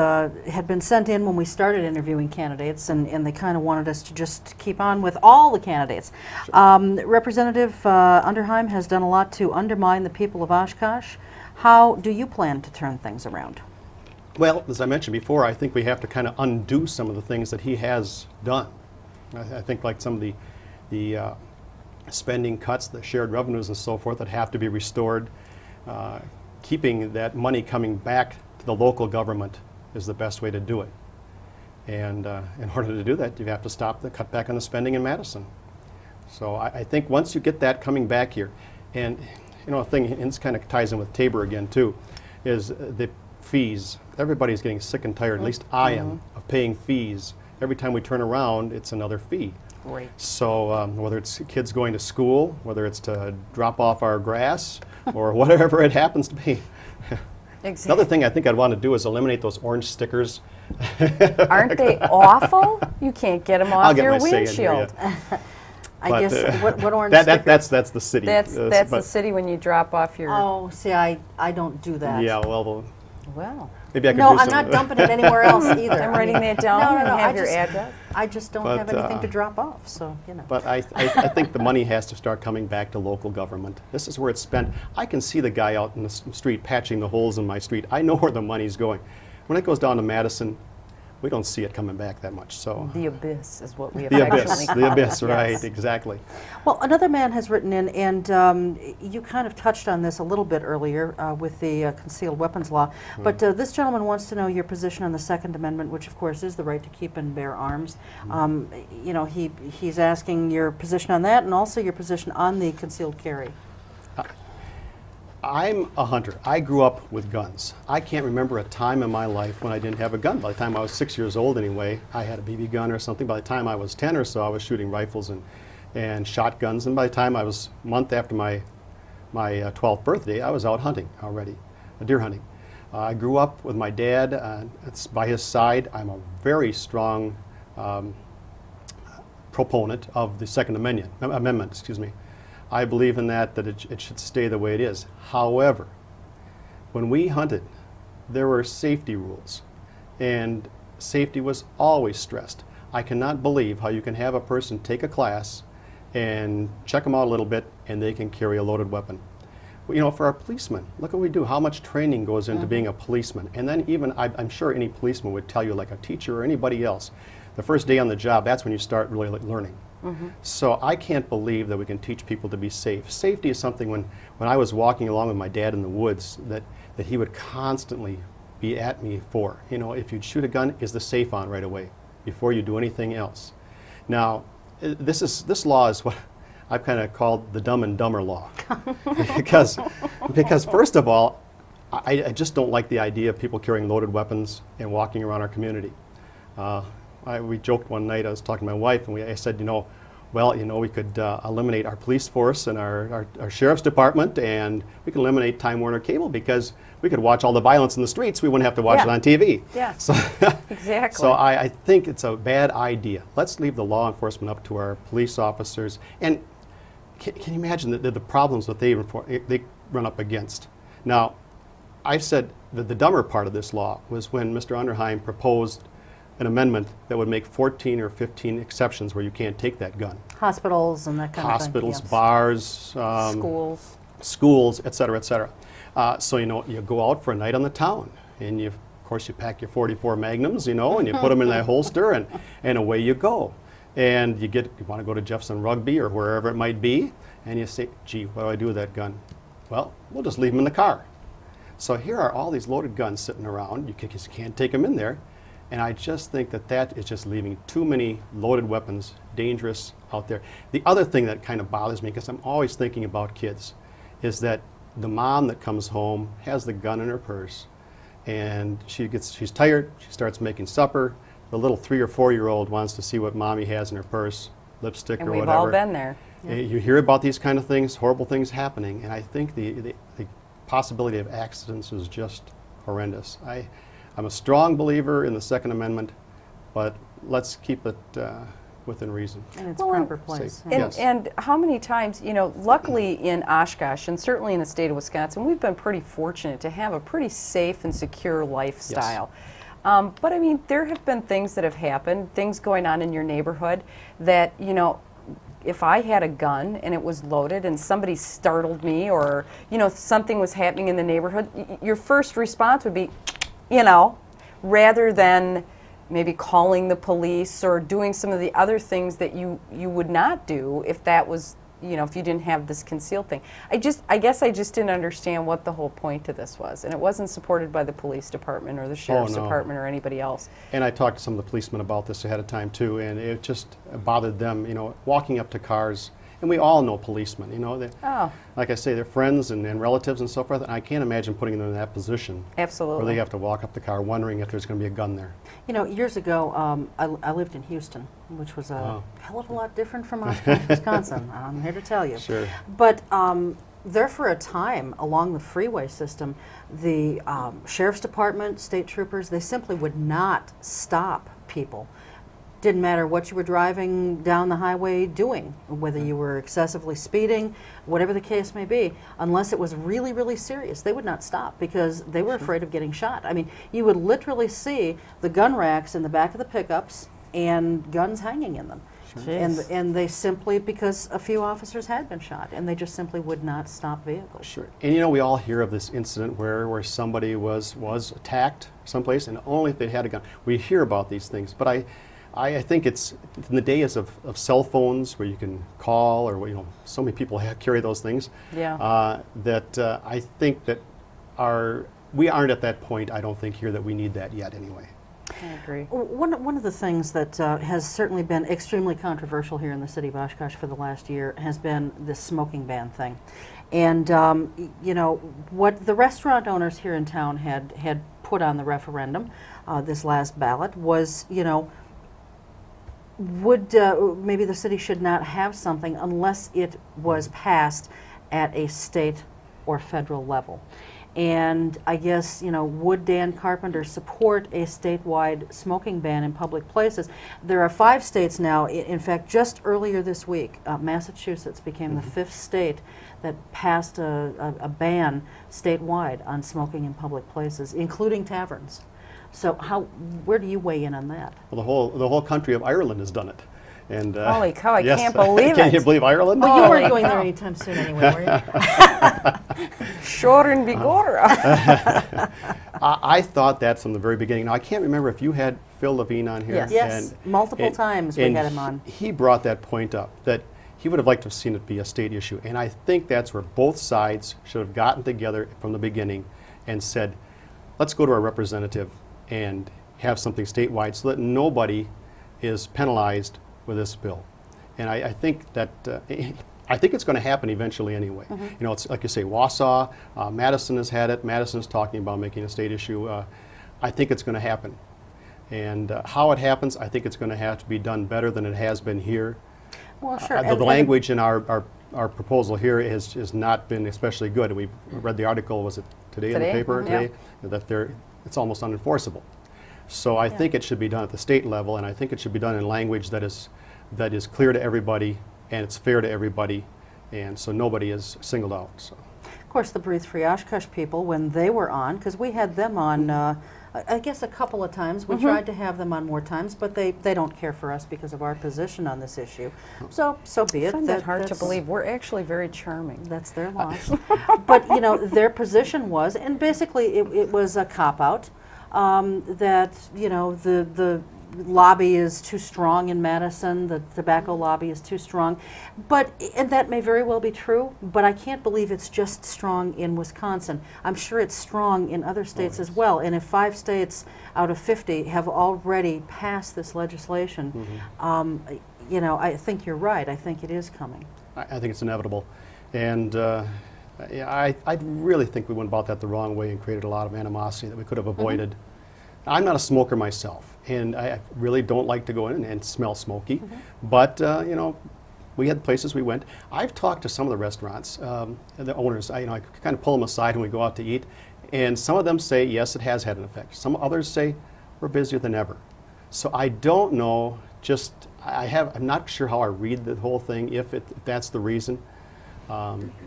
had been sent in when we started interviewing candidates, and they kind of wanted us to just keep on with all the candidates. Representative Underheim has done a lot to undermine the people of Oshkosh. How do you plan to turn things around? Well, as I mentioned before, I think we have to kind of undo some of the things that he has done. I think like some of the spending cuts, the shared revenues and so forth that have to be restored. Keeping that money coming back to the local government is the best way to do it. And in order to do that, you have to stop the cut back on the spending in Madison. So I think once you get that coming back here, and a thing, and this kind of ties in with Tabor again too, is the fees. Everybody's getting sick and tired, at least I am, of paying fees. Every time we turn around, it's another fee. Great. So whether it's kids going to school, whether it's to drop off our grass, or whatever it happens to be. Exactly. Another thing I think I'd want to do is eliminate those orange stickers. Aren't they awful? You can't get them I'll off get your my say in windshield. here, I guess, what orange that's sticker? the city. That's the but city when you drop off your. Oh, see, I don't do that. Yeah, well, Well, maybe I could No, do I'm some. not dumping it anywhere else either. I'm writing that down No, and I have your just- address. I just don't But, have anything to drop off, so, But I think the money has to start coming back to local government. This is where it's spent. I can see the guy out in the street patching the holes in my street. I know where the money's going. When it goes down to Madison, we don't see it coming back that much. So The abyss is what we the affectionately abyss, call the it. abyss, right? Yes. Exactly. Well, another man has written in, and you kind of touched on this a little bit earlier with the concealed weapons law, but this gentleman wants to know your position on the Second Amendment, which of course is the right to keep and bear arms. He's asking your position on that and also your position on the concealed carry. I'm a hunter. I grew up with guns. I can't remember a time in my life when I didn't have a gun. By the time I was 6 years old anyway, I had a BB gun or something. By the time I was 10 or so, I was shooting rifles and shotguns. And by the time I was a month after my 12th birthday, I was out hunting already, deer hunting. I grew up with my dad. It's by his side. I'm a very strong proponent of the Second Amendment. Excuse me. I believe in that it should stay the way it is. However, when we hunted, there were safety rules, and safety was always stressed. I cannot believe how you can have a person take a class and check them out a little bit, and they can carry a loaded weapon. Well, for our policemen, look what we do, how much training goes into being a policeman. And then even, I'm sure any policeman would tell you, like a teacher or anybody else, the first day on the job, that's when you start really learning. So I can't believe that we can teach people to be safe. Safety is something when I was walking along with my dad in the woods that he would constantly be at me for. If you'd shoot a gun, is the safe on right away before you do anything else? Now, this law is what I've kind of called the Dumb and Dumber law. Because Because first of all, I just don't like the idea of people carrying loaded weapons and walking around our community. We joked one night, I was talking to my wife, and I said, we could eliminate our police force and our sheriff's department, and we could eliminate Time Warner Cable because we could watch all the violence in the streets. We wouldn't have to watch it on TV. Yeah, so, exactly. So I think it's a bad idea. Let's leave the law enforcement up to our police officers. And can you imagine the problems that they run up against? Now, I've said that the dumber part of this law was when Mr. Underheim proposed an amendment that would make 14 or 15 exceptions where you can't take that gun. Hospitals and that kind of thing. Hospitals, Yes. bars, schools, et cetera, et cetera. So you go out for a night on the town, and of course you pack your 44 Magnums, and you put them in that holster, and away you go. And you want to go to Jefferson Rugby or wherever it might be, and you say, gee, what do I do with that gun? Well, we'll just leave them in the car. So here are all these loaded guns sitting around. You just can't take them in there. And I just think that is just leaving too many loaded weapons, dangerous out there. The other thing that kind of bothers me, because I'm always thinking about kids, is that the mom that comes home has the gun in her purse, and she's tired, she starts making supper. The little 3 or 4-year-old wants to see what mommy has in her purse, lipstick or whatever. And we've all been there. Yeah. You hear about these kind of things, horrible things happening, and I think the possibility of accidents is just horrendous. I'm a strong believer in the Second Amendment, but let's keep it within reason. In its proper place. Safe. Yeah. Yes. And how many times, luckily in Oshkosh and certainly in the state of Wisconsin, we've been pretty fortunate to have a pretty safe and secure lifestyle. Yes. But I mean, there have been things that have happened, things going on in your neighborhood that, if I had a gun and it was loaded and somebody startled me or, something was happening in the neighborhood, your first response would be, rather than maybe calling the police or doing some of the other things that you would not do if that was, if you didn't have this concealed thing. I guess I just didn't understand what the whole point of this was. And it wasn't supported by the police department or the sheriff's department or anybody else. And I talked to some of the policemen about this ahead of time too, and it just bothered them, walking up to cars. And we all know policemen, like I say, they're friends and relatives and so forth. And I can't imagine putting them in that position. Absolutely. Where they have to walk up the car wondering if there's going to be a gun there. Years ago, I lived in Houston, which was a hell of a lot different from Oshkosh, Wisconsin. I'm here to tell you. Sure. But there for a time, along the freeway system, the sheriff's department, state troopers, they simply would not stop people. Didn't matter what you were driving down the highway doing, whether you were excessively speeding, whatever the case may be, unless it was really, really serious. They would not stop because they were afraid of getting shot. I mean, you would literally see the gun racks in the back of the pickups and guns hanging in them. And they simply, because a few officers had been shot, and they just simply would not stop vehicles. Sure. And we all hear of this incident where somebody was attacked someplace, and only if they had a gun. We hear about these things, but I think it's in the days of cell phones where you can call, or so many people carry those things. Yeah. That I think that we aren't at that point. I don't think here that we need that yet anyway. I agree. One of the things that has certainly been extremely controversial here in the city of Oshkosh for the last year has been this smoking ban thing. And what the restaurant owners here in town had put on the referendum, this last ballot, was would maybe the city should not have something unless it was passed at a state or federal level. And I guess, would Dan Carpenter support a statewide smoking ban in public places? There are 5 states now. In fact, just earlier this week, Massachusetts became the 5th state that passed a ban statewide on smoking in public places, including taverns. So where do you weigh in on that? Well, the whole country of Ireland has done it. And holy cow! I yes, can't believe it. Can you believe Ireland? Well, you weren't going there anytime soon anyway, were you? Sure and Bigora. I thought that from the very beginning. Now, I can't remember if you had Phil Levine on here. Yes, multiple times we had him on. He brought that point up, that he would have liked to have seen it be a state issue. And I think that's where both sides should have gotten together from the beginning and said, let's go to our representative and have something statewide so that nobody is penalized with this bill. And I think that I think it's going to happen eventually anyway. You know, it's like you say, Wausau, Madison has had it. Madison is talking about making a state issue. I think it's going to happen. And how it happens, I think it's going to have to be done better than it has been here. Well, sure. The language in our proposal here has not been especially good. We read the article, was it today in the paper today, that it's almost unenforceable. So I think it should be done at the state level, and I think it should be done in language that is clear to everybody and it's fair to everybody, and so nobody is singled out. So. Of course, the Breathe Free Oshkosh people, when they were on, because we had them on, I guess a couple of times. We tried to have them on more times, but they don't care for us because of our position on this issue. So be it. I find that hard to believe. We're actually very charming. That's their loss. But, you know, their position was, and basically it was a cop-out, that, you know, the lobby is too strong in Madison, the tobacco lobby is too strong. And that may very well be true, but I can't believe it's just strong in Wisconsin. I'm sure it's strong in other states as well. And if 5 states out of 50 have already passed this legislation, you know, I think you're right. I think it is coming. I think it's inevitable. And I really think we went about that the wrong way and created a lot of animosity that we could have avoided. I'm not a smoker myself, and I really don't like to go in and smell smoky. But, you know, we had places we went. I've talked to some of the restaurants, the owners. I kind of pull them aside when we go out to eat, and some of them say, yes, it has had an effect. Some others say, we're busier than ever. So I don't know, I'm not sure how I read the whole thing, if that's the reason.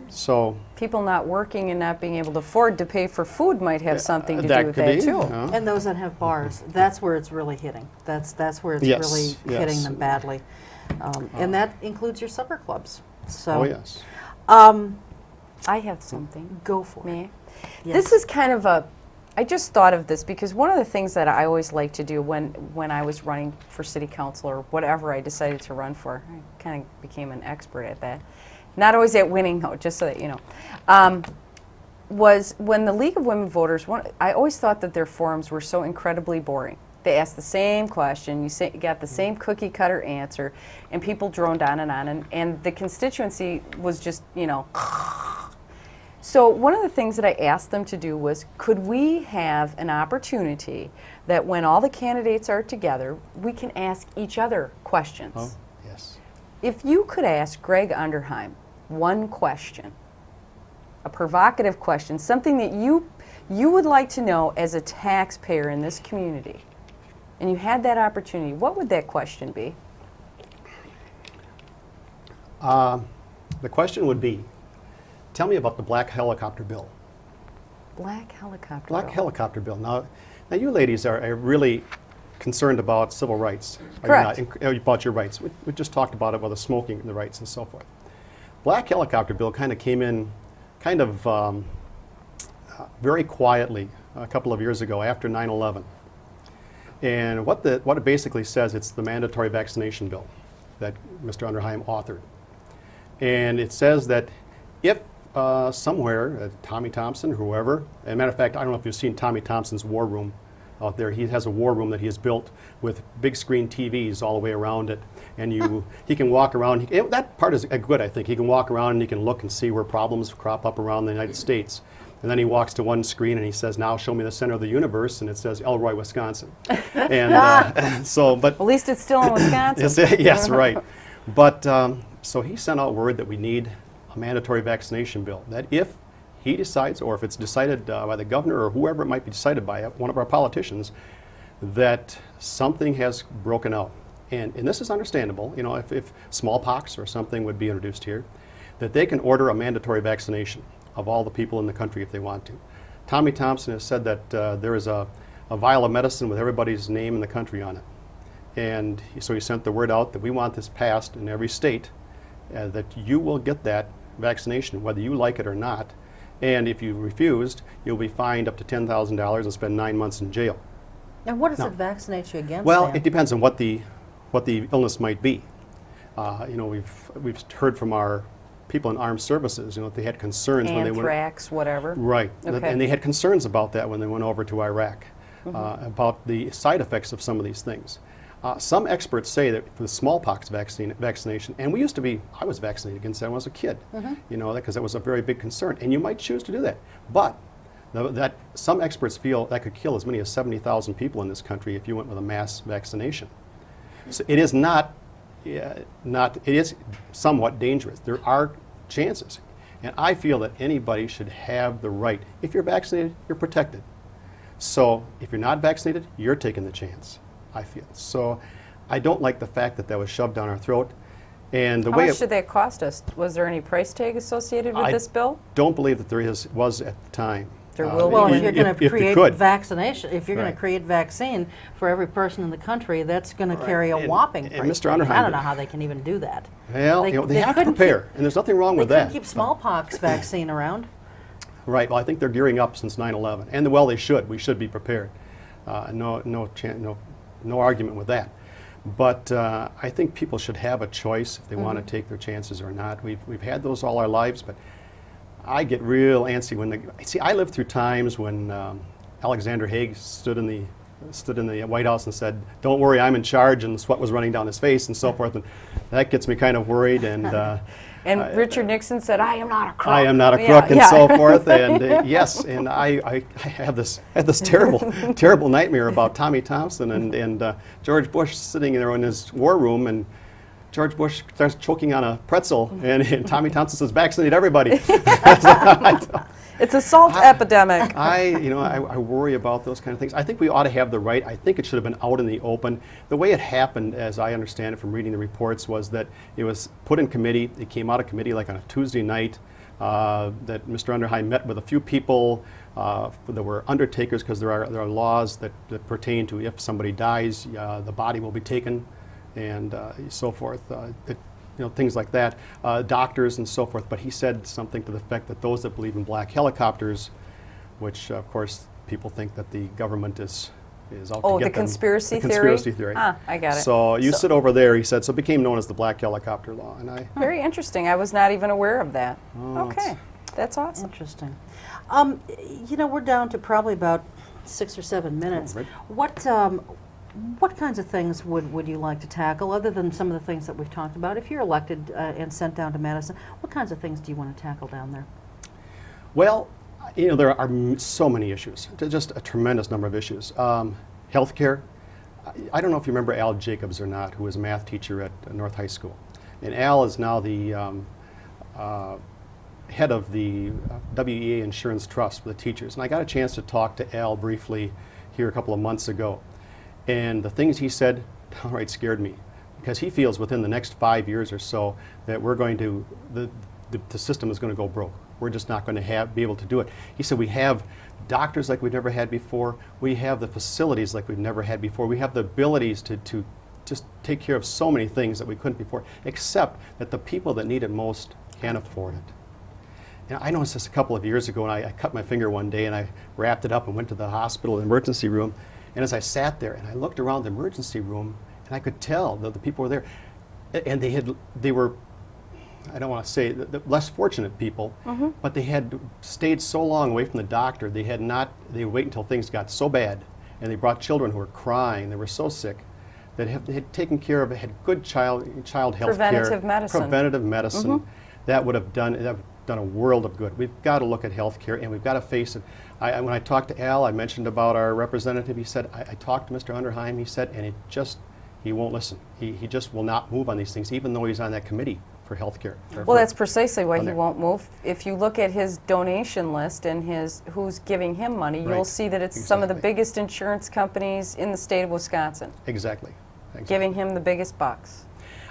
So people not working and not being able to afford to pay for food might have something to do with could that be, too. And those that have bars, that's where it's really hitting. That's where it's really hitting them badly. And that includes your supper clubs. So, yes. I have something. Go for Me? it. Yes. This is kind of I just thought of this because one of the things that I always like to do when I was running for city council or whatever I decided to run for, I kind of became an expert at that. Not always at winning, though, just so that you know, was when the League of Women Voters, I always thought that their forums were so incredibly boring. They asked the same question, you got the same cookie cutter answer, and people droned on, and the constituency was just, you know. So one of the things that I asked them to do was, could we have an opportunity that when all the candidates are together, we can ask each other questions? Oh, yes. If you could ask Greg Underheim one question, a provocative question, something that you would like to know as a taxpayer in this community, and you had that opportunity, what would that question be? The question would be, tell me about the black helicopter bill. Black helicopter Black bill. helicopter bill. Now you ladies are really concerned about civil rights. Correct. About your rights. We just talked about it, about the smoking and the rights and so forth. Black helicopter bill kind of came in very quietly a couple of years ago after 9/11. And what it basically says, it's the mandatory vaccination bill that Mr. Underheim authored. And it says that if somewhere, Tommy Thompson, whoever, as a matter of fact, I don't know if you've seen Tommy Thompson's war room out there. He has a war room that he has built with big screen TVs all the way around it. And he can walk around. That part is good, I think. He can walk around and he can look and see where problems crop up around the United States. And then he walks to one screen and he says, now show me the center of the universe. And it says Elroy, Wisconsin. And but At least it's still in Wisconsin. yes, right. But so he sent out word that we need a mandatory vaccination bill. That if he decides, or if it's decided by the governor or whoever it might be decided by, one of our politicians, that something has broken out. And this is understandable, you know, if smallpox or something would be introduced here, that they can order a mandatory vaccination of all the people in the country if they want to. Tommy Thompson has said that there is a vial of medicine with everybody's name in the country on it. And so he sent the word out that we want this passed in every state, that you will get that vaccination whether you like it or not. And if you refused, you'll be fined up to $10,000 and spend 9 months in jail. Now, what does it vaccinate you against? Well, Dan? it depends on what the illness might be. You know, we've heard from our people in armed services, you know, they had concerns when they went. Anthrax, whatever. Right, Okay. and they had concerns about that when they went over to Iraq, about the side effects of some of these things. Some experts say that for the smallpox vaccination, and I was vaccinated against that when I was a kid, because that was a very big concern, and you might choose to do that. But that some experts feel that could kill as many as 70,000 people in this country if you went with a mass vaccination. So it is it is somewhat dangerous. There are chances. And I feel that anybody should have the right. If you're vaccinated, you're protected. So if you're not vaccinated, you're taking the chance, I feel. So I don't like the fact that was shoved down our throat. And the How much did that cost us? Was there any price tag associated with this bill? Don't believe that was at the time. There will Well, be. if you're going to if you create could. vaccination, if you're going Right. to create vaccine for every person in the country, that's going to carry a And- whopping and price Mr. tag. I Underhind- don't know how they can even do that. Well, they have to couldn't prepare, keep- and there's nothing wrong They with couldn't that. keep smallpox vaccine around. Right. Well, I think they're gearing up since 9/11, and they should. We should be prepared. No argument with that. But I think people should have a choice if they want to take their chances or not. We've had those all our lives, but I get real antsy when I lived through times when Alexander Haig stood in the White House and said, "Don't worry, I'm in charge," and the sweat was running down his face and so forth, and that gets me kind of worried. And Richard Nixon said, "I am not a crook." I am not a crook, and so forth. And yes, and I have this terrible nightmare about Tommy Thompson and George Bush sitting there in his war room, and George Bush starts choking on a pretzel, and Tommy Thompson says, "Vaccinate everybody." It's a salt epidemic. I worry about those kind of things. I think we ought to have the right. I think it should have been out in the open. The way it happened, as I understand it from reading the reports, was that it was put in committee. It came out of committee like on a Tuesday night. That Mr. Underhind met with a few people that were undertakers, because there are laws that pertain to if somebody dies, the body will be taken, and so forth. Things like that, doctors and so forth. But he said something to the effect that those that believe in black helicopters, which of course people think that the government is out to get the them. conspiracy The theory? conspiracy theory. Ah, I got it. So you sit over there, he said. So it became known as the black helicopter law. And Very interesting. I was not even aware of that. Oh, Okay, that's awesome. Interesting. We're down to probably about 6 or 7 minutes. right. What kinds of things would you like to tackle, other than some of the things that we've talked about? If you're elected and sent down to Madison, what kinds of things do you want to tackle down there? Well, there are so many issues, just a tremendous number of issues. Healthcare. I don't know if you remember Al Jacobs or not, who was a math teacher at North High School. And Al is now the head of the WEA Insurance Trust for the teachers. And I got a chance to talk to Al briefly here a couple of months ago. And the things he said downright scared me, because he feels within the next 5 years or so that the system is going to go broke. We're just not going to be able to do it. He said we have doctors like we've never had before. We have the facilities like we've never had before. We have the abilities to just take care of so many things that we couldn't before, except that the people that need it most can't afford it. And I noticed this a couple of years ago, and I cut my finger one day, and I wrapped it up and went to the hospital emergency room. And as I sat there and I looked around the emergency room, and I could tell that the people were there, and they were, I don't want to say the less fortunate people, but they had stayed so long away from the doctor. They would wait until things got so bad, and they brought children who were crying. They were so sick that they had taken care of it, had good child health care. Preventative medicine. That would have done a world of good. We've got to look at health care, and we've got to face it. When I talked to Al, I mentioned about our representative. He said, I talked to Mr. Underhind, he said, and he won't listen. He just will not move on these things, even though he's on that committee for health care. Well, that's precisely why he won't move. If you look at his donation list and who's giving him money, you'll see that it's some of the biggest insurance companies in the state of Wisconsin. Exactly. Giving him the biggest bucks.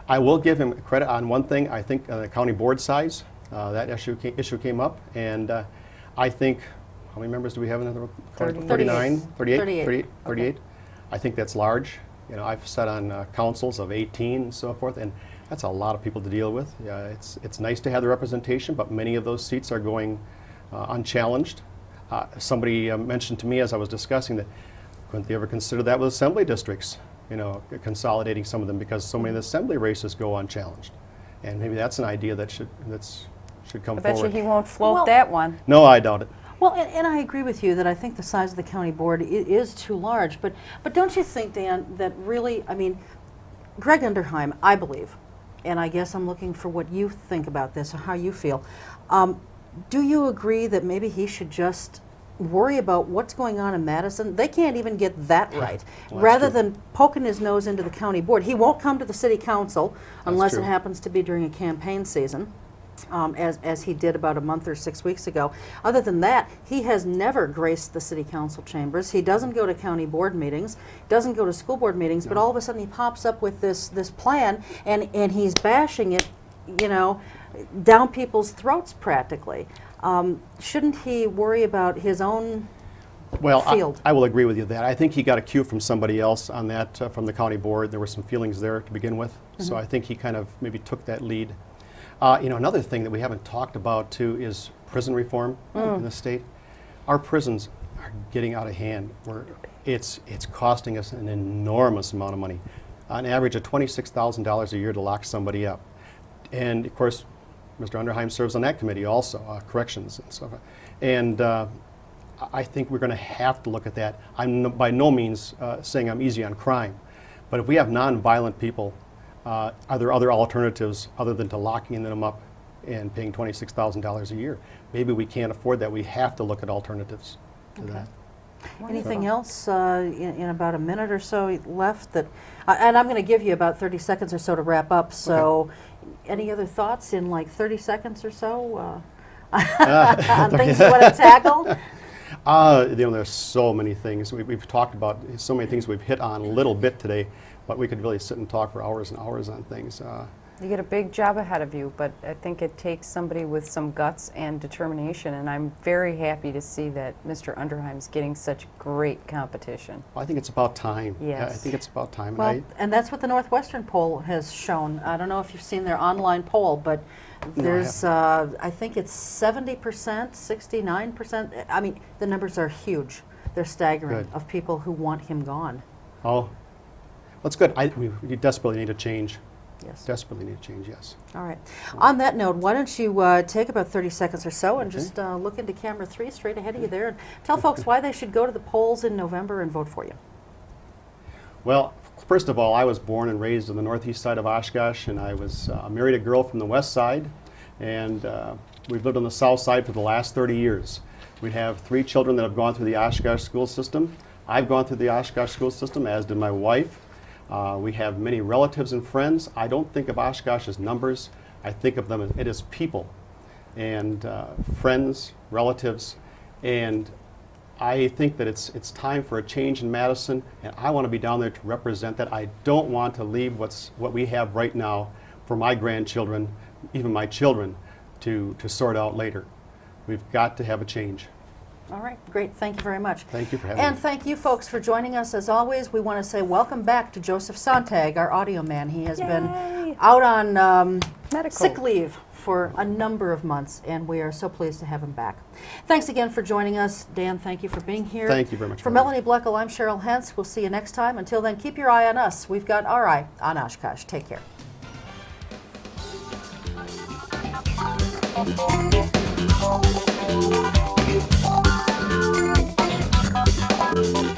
I will give him credit on one thing. I think the county board size, that issue came up, and I think, how many members do we have in the 39? 38? Okay. I think that's large. I've sat on councils of 18 and so forth, and that's a lot of people to deal with. It's nice to have the representation, but many of those seats are going unchallenged. Somebody mentioned to me as I was discussing that, couldn't they ever consider that with assembly districts? Consolidating some of them, because so many of the assembly races go unchallenged. And maybe that's an idea that should come I bet you forward. he won't float Well- that one. No, I doubt it. Well, and I agree with you that I think the size of the county board is too large, but don't you think, Dan, that really, I mean, Greg Underheim, I believe, and I guess I'm looking for what you think about this or how you feel. Do you agree that maybe he should just worry about what's going on in Madison? They can't even get that right. Well, Rather true. than poking his nose into the county board, he won't come to the city council unless it true. happens to be during a campaign season. As he did about a month or 6 weeks ago. Other than that, he has never graced the city council chambers. He doesn't go to county board meetings, doesn't go to school board meetings, but all of a sudden he pops up with this plan, and he's bashing it, you know, down people's throats practically. Shouldn't he worry about his own Well, field? I will agree with you that. I think he got a cue from somebody else on that, from the county board. There were some feelings there to begin with. So I think he kind of maybe took that lead. You know, another thing that we haven't talked about too is prison reform in the state. Our prisons are getting out of hand. It's costing us an enormous amount of money, on average of $26,000 a year to lock somebody up. And of course, Mr. Underheim serves on that committee also, corrections and stuff. And I think we're going to have to look at that. I'm by no means saying I'm easy on crime, but if we have nonviolent people, are there other alternatives other than to locking them up and paying $26,000 a year? Maybe we can't afford that. We have to look at alternatives to that. Anything else in about a minute or so left that, and I'm going to give you about 30 seconds or so to wrap up. So, any other thoughts in like 30 seconds or so on things you want to tackle? You know, there's so many things. We've talked about so many things we've hit on a little bit today, but we could really sit and talk for hours and hours on things. You get a big job ahead of you, but I think it takes somebody with some guts and determination, and I'm very happy to see that Mr. Underheim's getting such great competition. I think it's about time. Yes. I think it's about time. Well, and that's what the Northwestern poll has shown. I don't know if you've seen their online poll, but there's, I think it's 70%, 69%. I mean, the numbers are huge. They're staggering Good. of people who want him gone. Oh, that's good. We desperately need a change. Yes. Desperately need a change, yes. All right. On that note, why don't you take about 30 seconds or so and just look into camera 3 straight ahead of you there and tell folks why they should go to the polls in November and vote for you. Well, first of all, I was born and raised on the northeast side of Oshkosh, and I was married a girl from the west side, and we've lived on the south side for the last 30 years. We have 3 children that have gone through the Oshkosh school system. I've gone through the Oshkosh school system, as did my wife. We have many relatives and friends. I don't think of Oshkosh as numbers. I think of them as people, and friends, relatives, and I think that it's time for a change in Madison, and I want to be down there to represent that. I don't want to leave what we have right now for my grandchildren, even my children, to sort out later. We've got to have a change. All right, great. Thank you very much. Thank you for having me. And thank you folks for joining us. As always, we want to say welcome back to Joseph Sontag, our audio man. He has been out on sick leave for a number of months, and we are so pleased to have him back. Thanks again for joining us. Dan, thank you for being here. Thank you very much. For Melanie Bloechl, I'm Cheryl Hentz. We'll see you next time. Until then, keep your eye on us. We've got our eye on Oshkosh. Take care. Thank you.